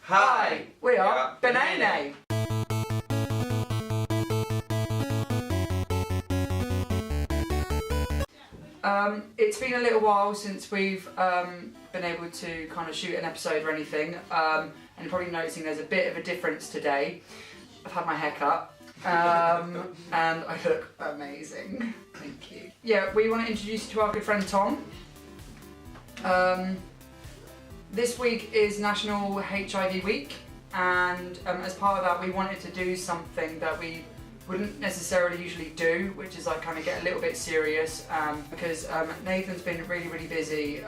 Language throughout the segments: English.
Hi, we are B'NayNay. It's been a little while since we've been able to kind of shoot an episode or anything, and you're probably noticing there's a bit of a difference today. I've had my hair cut, and I look amazing. Thank you. Yeah, we want to introduce you to our good friend Tom. This week is National HIV Week, and as part of that we wanted to do something that we wouldn't necessarily usually do, which is like kind of get a little bit serious, because Nathan's been really busy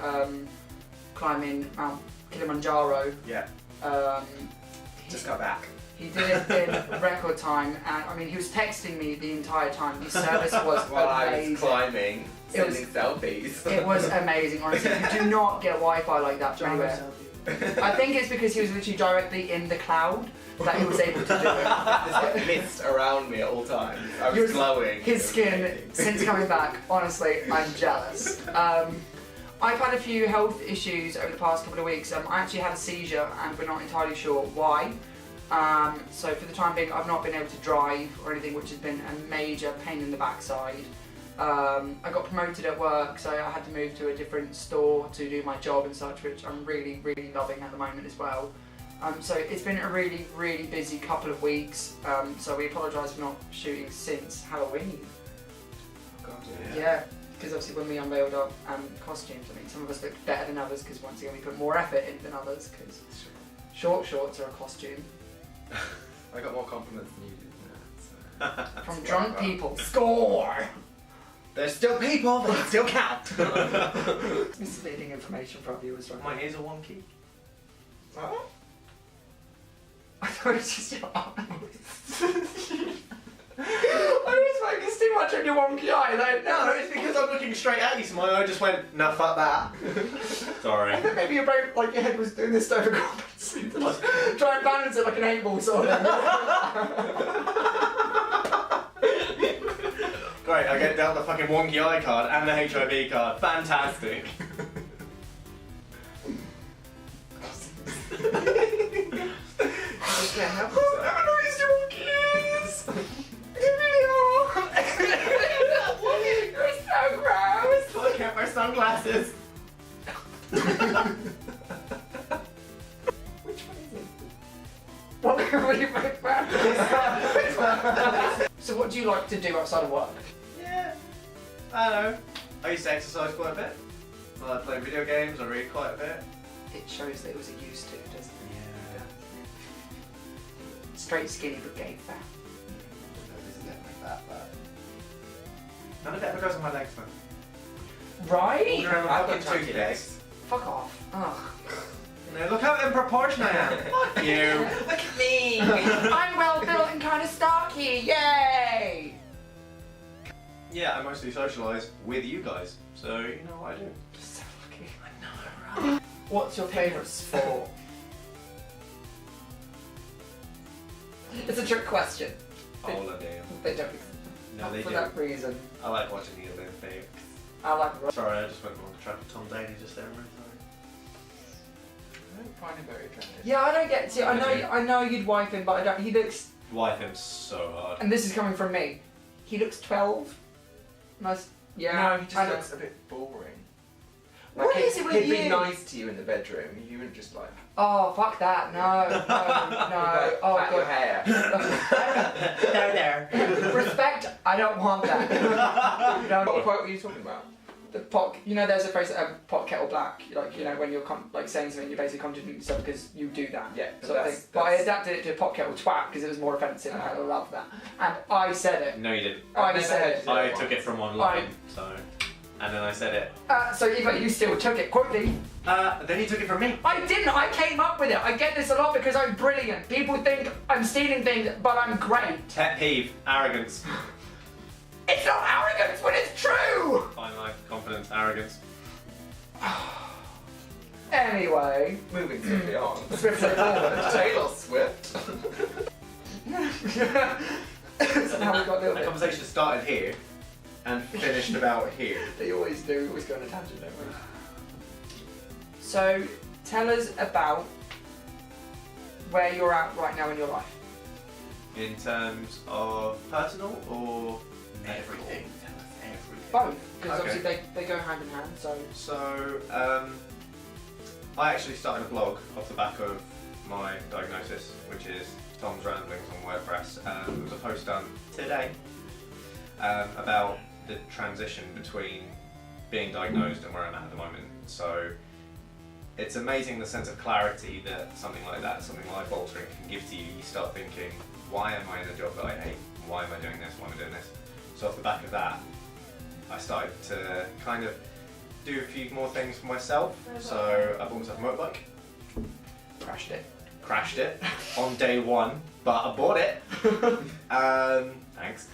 climbing Mount Kilimanjaro. Yeah. Just got back. He did it in record time, and I mean he was texting me the entire time. His service was while amazing. I was climbing, sending selfies. It was amazing, honestly. You do not get Wi-Fi like that anywhere. I think it's because he was literally directly in the cloud that he was able to do it. There's like mist around me at all times. I was glowing. His skin, since coming back, honestly, I'm jealous. I've had a few health issues over the past couple of weeks. I actually had a seizure and we're not entirely sure why. So for the time being, I've not been able to drive or anything, which has been a major pain in the backside. I got promoted at work, so I had to move to a different store to do my job and such, which I'm really loving at the moment as well. So it's been a really busy couple of weeks, so we apologise for not shooting since Halloween. Oh God, yeah, because obviously when we unveiled our costumes, I mean some of us look better than others because once again we put more effort in than others, because short shorts are a costume. I got more compliments than you did. So. From drunk people. Score! There's still people, they still count. Misleading information for our viewers, right? My ears are wonky. What? I thought it was just your eyes. I was focused too much on your wonky eye. Like, No, it's because I'm looking straight at you, so my eye just went, nah, fuck that. Sorry. I thought maybe your brain, like your head was doing this to overcompensate, to like try and balance it like an 8 ball sort of thing. Great, I get dealt the fucking wonky eye card and the HIV card. Fantastic. I can't help myself. I've noticed your wonky ears. You're so gross. I can't wear sunglasses. Which one is it? What can we make back? So what do you like to do outside of work? Yeah, I don't know. I used to exercise quite a bit. I like playing video games, I read quite a bit. It shows that it was a used to, doesn't it? Yeah. Straight skinny but gay fat. No, this isn't like that, but... None of it ever goes on my legs, though. Right? I've got 2 legs. Fuck off. Ugh. No, look how in proportion I am. Fuck you. Look at me. I'm well built and kind of stocky. Yay! Yeah, I mostly socialise with you guys, so you know what I do. Just so lucky. I know, right? What's your favourite sport? It's a trick question. All of them. They don't. No, they for do. that reason. I like watching the Olympics. I like. Sorry, I just went on the track of Tom Daly just there. I'm really sorry. I don't find him very attractive. Yeah, I don't get to. I know you'd wife him, but I don't. He looks. Wife him so hard. And this is coming from me. He looks 12. Nice. Yeah. No, he I just look- looks a bit boring. What is it with he'd you? be nice to you in the bedroom. You wouldn't just like Oh, fuck that. No. like, Oh, pat your God. hair. there. Respect, I don't want that. What No, quote were you talking about? the pot, you know, there's a phrase, pot kettle black. Like, you know, when you're like saying something, you're basically contradicting yourself because you do that. Yeah, Sort of thing. But I adapted it to pot kettle twat because it was more offensive, and I love that. And I said it. No, you didn't. I never said heard it. you. I took it from online, so... And then I said it. So Eva, you still took it. Quote me. Then you took it from me. I didn't. I came up with it. I get this a lot because I'm brilliant. People think I'm stealing things, but I'm great. Pet peeve, arrogance. It's not arrogance when it's true. Fine life, confidence, arrogance. Anyway, Moving swiftly on. swiftly forward. Taylor Swift. That's how we got a little The bit. conversation started here and finished about here. They always do. We always go on a tangent, don't we? So, tell us about where you're at right now in your life? In terms of personal or medical? Everything. Tell us everything. Both, because Okay. obviously they go hand in hand. So So, I actually started a blog off the back of my diagnosis, which is Tom's Ramblings on WordPress. There was a post done today about the transition between being diagnosed and where I'm at the moment. So, it's amazing the sense of clarity that something like that, something life-altering can give to you. You start thinking, why am I in a job that I hate? Why am I doing this? Why am I doing this? So off the back of that, I started to kind of do a few more things for myself. So I bought myself a motorbike, crashed it on day one, but I bought it. Thanks.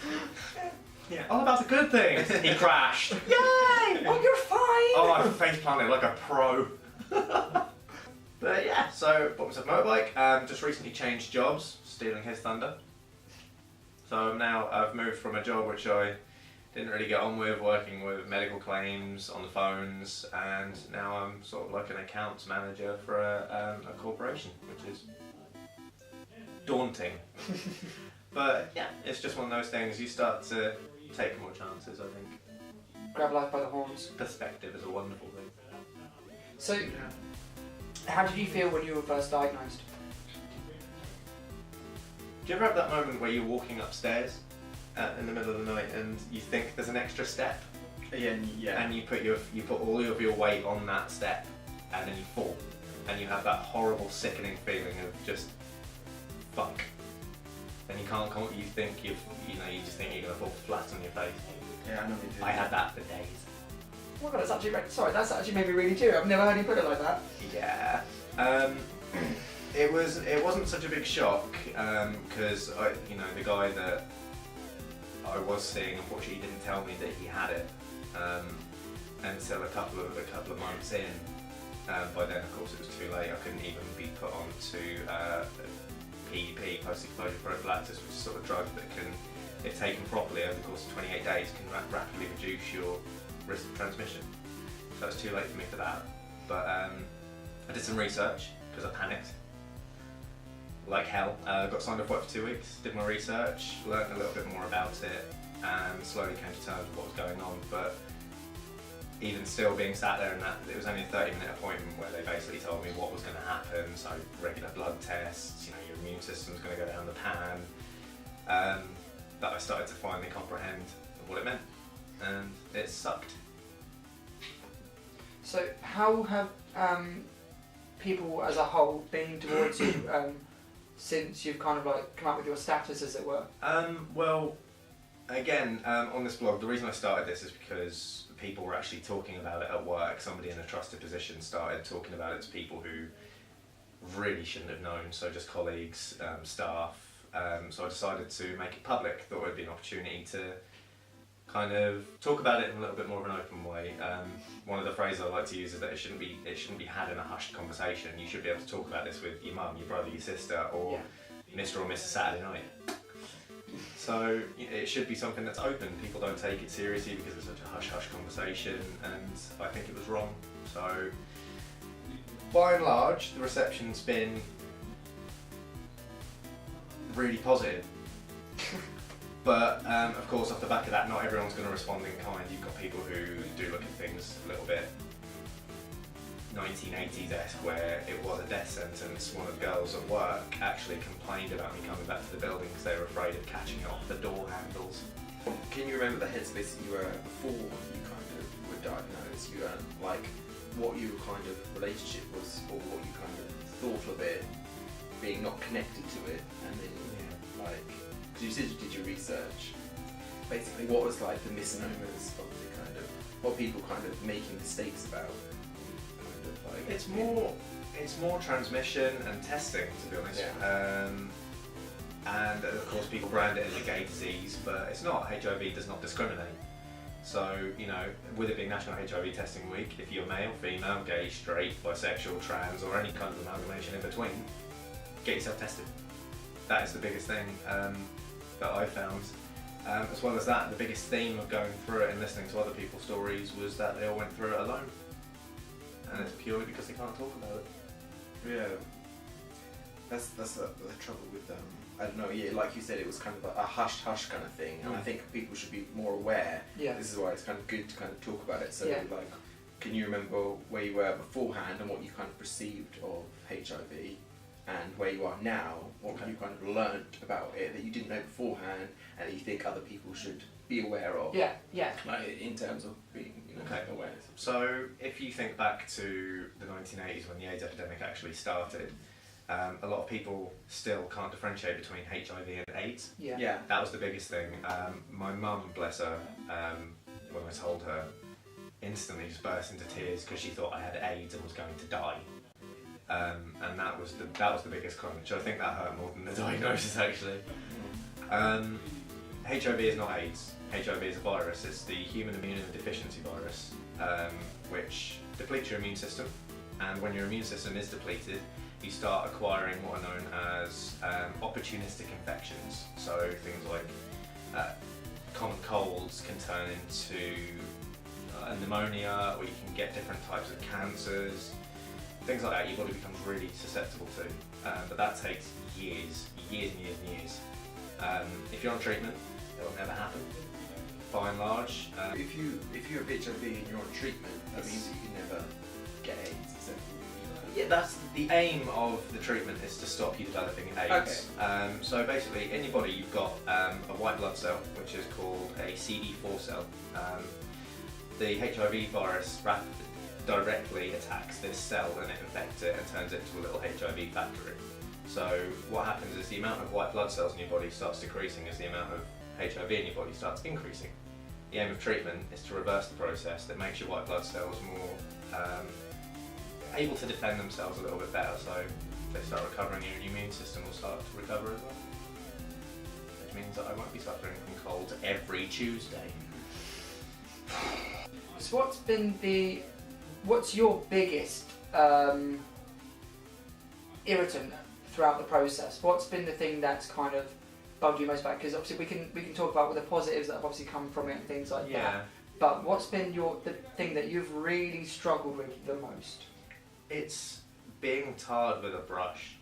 Yeah, all about the good things. He crashed. Yay! oh, you're fine. Oh, I face planted like a pro. But yeah, so bought myself a motorbike. Just recently changed jobs, stealing his thunder. So now I've moved from a job which I didn't really get on with, working with medical claims on the phones, and now I'm sort of like an accounts manager for a corporation, which is daunting. But yeah, it's just one of those things. You start to take more chances, I think. Grab life by the horns. Perspective is a wonderful thing. So, how did you feel when you were first diagnosed? Do you ever have that moment where you're walking upstairs in the middle of the night and you think there's an extra step, Yeah. and you put all of your weight on that step, and then you fall, and you have that horrible, sickening feeling of just fuck, and you can't. You think you just think you're gonna fall flat on your face. Yeah, I know we do. I had that for days. Oh my god, that's actually made me really cheer. I've never heard you put it like that. Yeah. It wasn't such a big shock because the guy that I was seeing unfortunately didn't tell me that he had it until a couple of months in. By then, of course, it was too late. I couldn't even be put onto PEP, post-exposure prophylaxis, which is sort of a drug that can, if taken properly over the course of 28 days, can rapidly reduce your risk of transmission. So it's too late for me for that. But I did some research because I panicked like hell. Got signed off work for 2 weeks, did my research, learned a little bit more about it, and slowly came to terms with what was going on. But even still, being sat there, and that it was only a 30-minute appointment where they basically told me what was going to happen. So regular blood tests, your immune system's going to go down the pan. That I started to finally comprehend what it meant, and it sucked. So, how have people as a whole been towards you since you've kind of like come up with your status, as it were? Well, again, on this blog, the reason I started this is because people were actually talking about it at work. Somebody in a trusted position started talking about it to people who really shouldn't have known, so just colleagues, staff. So I decided to make it public. Thought it would be an opportunity to kind of talk about it in a little bit more of an open way. One of the phrases I like to use is that it shouldn't be had in a hushed conversation. You should be able to talk about this with your mum, your brother, your sister, or Mr. or Mrs. Saturday Night. So it should be something that's open. People don't take it seriously because it's such a hush-hush conversation, and I think it was wrong. So by and large, the reception's been really positive. But of course, off the back of that, not everyone's going to respond in kind. You've got people who do look at things a little bit 1980s-esque, where it was a death sentence. One of the girls at work actually complained about me coming back to the building because they were afraid of catching it off the door handles. Can you remember the headspace that you were in before you kind of were diagnosed? You like what your kind of relationship was, or what you kind of thought of it being not connected to it, and then like, because you said you did your research. Basically, what was like the misnomers of the kind of what people kind of making mistakes about? Kind of like It's more transmission and testing, to be honest. Yeah. And of course, people brand it as a gay disease, but it's not. HIV does not discriminate. So, with it being National HIV Testing Week, if you're male, female, gay, straight, bisexual, trans, or any kind of amalgamation in between, get yourself tested. That is the biggest thing that I found. As well as that, the biggest theme of going through it and listening to other people's stories was that they all went through it alone. And it's purely because they can't talk about it. Yeah. That's the trouble with I don't know. Yeah, like you said, it was kind of a hush hush kind of thing, and I think people should be more aware. Yeah. This is why it's kind of good to kind of talk about it. So Yeah. like, can you remember where you were beforehand and what you kind of perceived of HIV, and where you are now? What have you kind of learnt about it that you didn't know beforehand, and that you think other people should be aware of? Yeah, yeah. Like in terms of being, aware. So if you think back to the 1980s when the AIDS epidemic actually started, a lot of people still can't differentiate between HIV and AIDS. Yeah. Yeah. That was the biggest thing. My mum, bless her, when I told her, instantly just burst into tears because she thought I had AIDS and was going to die. And that was the biggest crunch. I think that hurt more than the diagnosis actually. HIV is not AIDS. HIV is a virus. It's the human immunodeficiency virus, which depletes your immune system. And when your immune system is depleted, you start acquiring what are known as opportunistic infections. So things like common colds can turn into pneumonia, or you can get different types of cancers. Things like that your body becomes really susceptible to. But that takes years and years. If you're on treatment, it will never happen, by and large. If you have HIV and you're on treatment, that means that you can never get AIDS. Yeah, that's the aim of the treatment, is to stop you developing AIDS. Okay. So basically, in your body you've got a white blood cell, which is called a CD4 cell. The HIV virus directly attacks this cell and it infects it and turns it into a little HIV factory. So what happens is the amount of white blood cells in your body starts decreasing as the amount of HIV in your body starts increasing. The aim of treatment is to reverse the process that makes your white blood cells more able to defend themselves a little bit better, so if they start recovering, your immune system will start to recover as well. Which means that I won't be suffering from colds every Tuesday. So what's your biggest irritant throughout the process? What's been the thing that's kind of bugged you most back? Because obviously we can talk about the positives that have obviously come from it and things like that. But what's been the thing that you've really struggled with the most? It's being tarred with a brush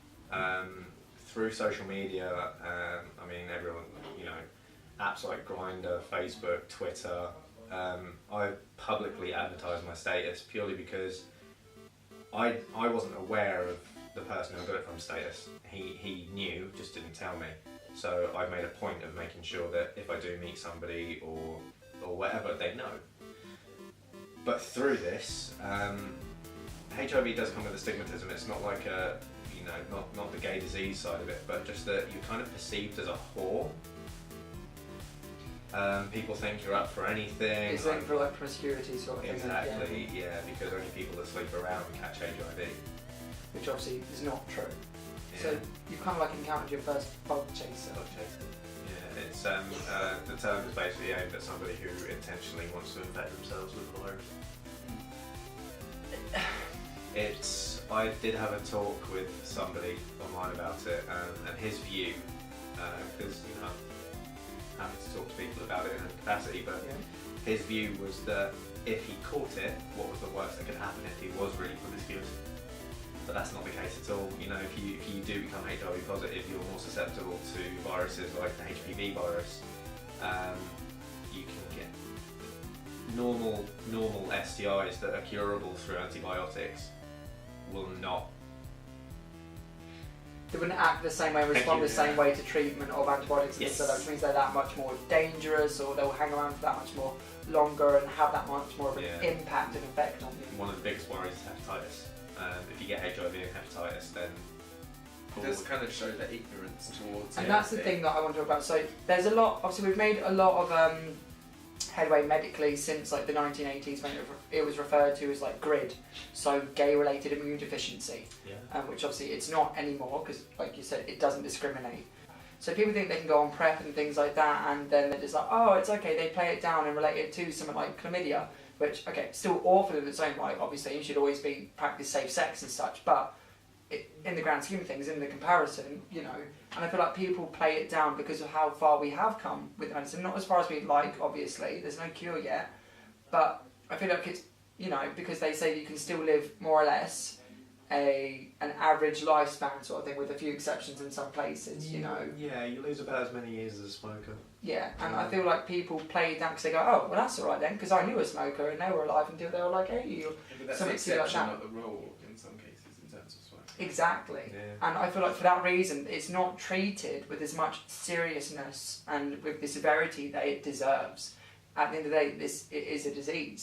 through social media. I mean, everyone, apps like Grindr, Facebook, Twitter. I publicly advertise my status purely because I wasn't aware of the person who I got it from status. He knew, just didn't tell me. So I've made a point of making sure that if I do meet somebody or whatever, they know. But through this, HIV does come with a stigmatism. It's not like not the gay disease side of it, but just that you're kind of perceived as a whore. People think you're up for anything. It's like for like promiscuity sort of thing. Exactly, yeah, because only people that sleep around catch HIV. Which obviously is not true. Yeah. So you've kind of like encountered your first bug chaser. Yeah, it's the term is basically aimed at somebody who intentionally wants to infect themselves with the virus. I did have a talk with somebody online about it, and his view, because I'm happy to talk to people about it in a capacity, but his view was that if he caught it, what was the worst that could happen if he was really promiscuous? But that's not the case at all. If you do become HIV positive, you're more susceptible to viruses like the HPV virus. You can get normal STIs that are curable through antibiotics will not. They wouldn't act the same way, respond the same way to treatment of antibiotics, Yes. so that which means they're that much more dangerous, or they'll hang around for that much more longer and have that much more of an impact and effect on you. One of the biggest worries is hepatitis. If you get HIV and hepatitis, then It does kind of show the ignorance towards And it. that's the thing that I want to talk about. So there's a lot, obviously we've made a lot of headway medically since like the 1980s when it was referred to as like GRID, so gay-related immune deficiency, which obviously it's not anymore because like you said, it doesn't discriminate. So people think they can go on PrEP and things like that, and then they're just like, oh, it's okay, they play it down and relate it to something like chlamydia, which, okay, still awful in its own right, obviously, you should always practice safe sex and such, but in the grand scheme of things, in the comparison, and I feel like people play it down because of how far we have come with the medicine. Not as far as we'd like, obviously, there's no cure yet, but I feel like it's, because they say you can still live more or less an average lifespan sort of thing, with a few exceptions in some places, you know. Yeah, you lose about as many years as a smoker. Yeah, and I feel like people play it down because they go, oh, well that's alright then, because I knew a smoker and they were alive until they were like 80 or But that's something the silly like exception, that. not the rule in some cases in terms of smoking. Exactly. Yeah. And I feel like for that reason, it's not treated with as much seriousness and with the severity that it deserves. At the end of the day, it is a disease.